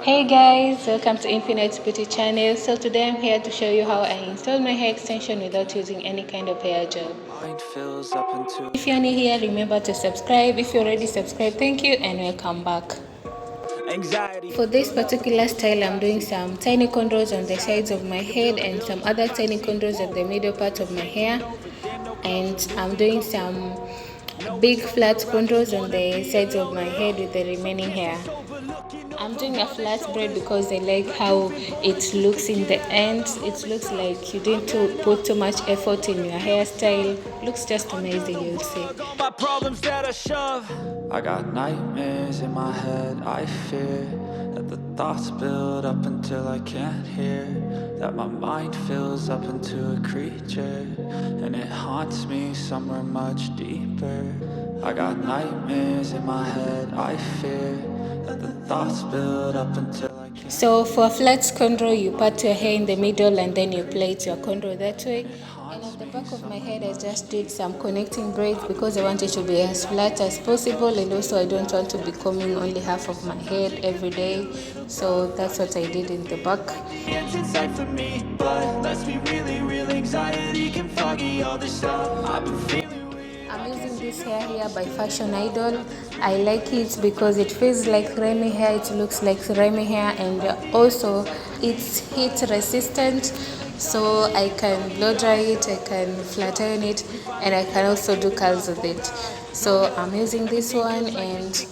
Hey guys, welcome to Infinite Beauty channel. So today I'm here to show you how I install my hair extension without using any kind of hair gel. If you're new here, remember to subscribe. If you already subscribed, thank you and welcome back. For this particular style, I'm doing some tiny cornrows on the sides of my head and some other tiny cornrows on the middle part of my hair, and I'm doing some big flat cornrows on the sides of my head with the remaining hair. I'm doing a flat braid because I like how it looks in the end. It looks like you didn't put too much effort in your hairstyle. Looks just amazing, you'll see. I got nightmares in my head, I fear that the thoughts build up until I can't hear, that my mind fills up into a creature, and it haunts me somewhere much deeper. I got nightmares in my head, I fear that the thoughts build up until I can't. So for a flat cornrow, you part your hair in the middle and then you plait your cornrow that way. And at the back of my head, I just did some connecting braids because I want it to be as flat as possible, and also I don't want to be combing only half of my head every day. So that's what I did in the back. I'm using this hair here by Fashion Idol. I like it because it feels like Remy hair, it looks like Remy hair, and also it's heat resistant, so I can blow dry it, I can flat iron it, and I can also do curls with it. So I'm using this one, and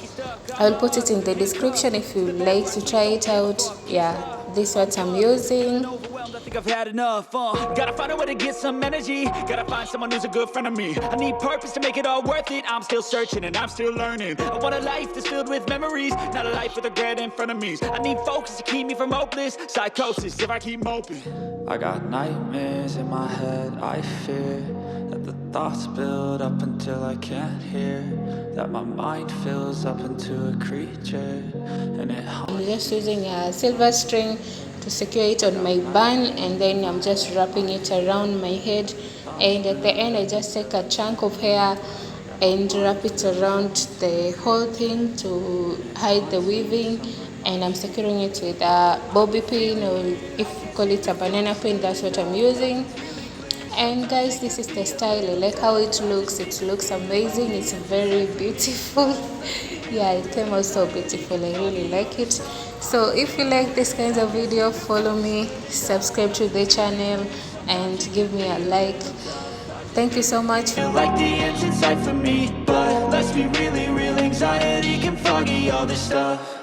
I'll put it in the description if you like to try it out. Yeah, this is what I'm using. I think I've had enough, gotta find a way to get some energy. Gotta find someone who's a good friend of me. I need purpose to make it all worth it. I'm still searching and I'm still learning. I want a life that's filled with memories, not a life with regret in front of me. I need focus to keep me from hopeless psychosis if I keep moping. I got nightmares in my head, I fear that the thoughts build up until I can't hear, that my mind fills up into a creature, and I'm just using a silver string to secure it on my bun, and then I'm just wrapping it around my head, and at the end I just take a chunk of hair and wrap it around the whole thing to hide the weaving, and I'm securing it with a bobby pin, or if you call it a banana pin, that's what I'm using. And guys, this is the style. I like how it looks amazing, it's very beautiful. Yeah, it came out so beautiful, I really like it. So if you like this kind of video, follow me, subscribe to the channel, and give me a like. Thank you so much. Like the end's in sight for me, but let's be really real, anxiety can foggy all this stuff.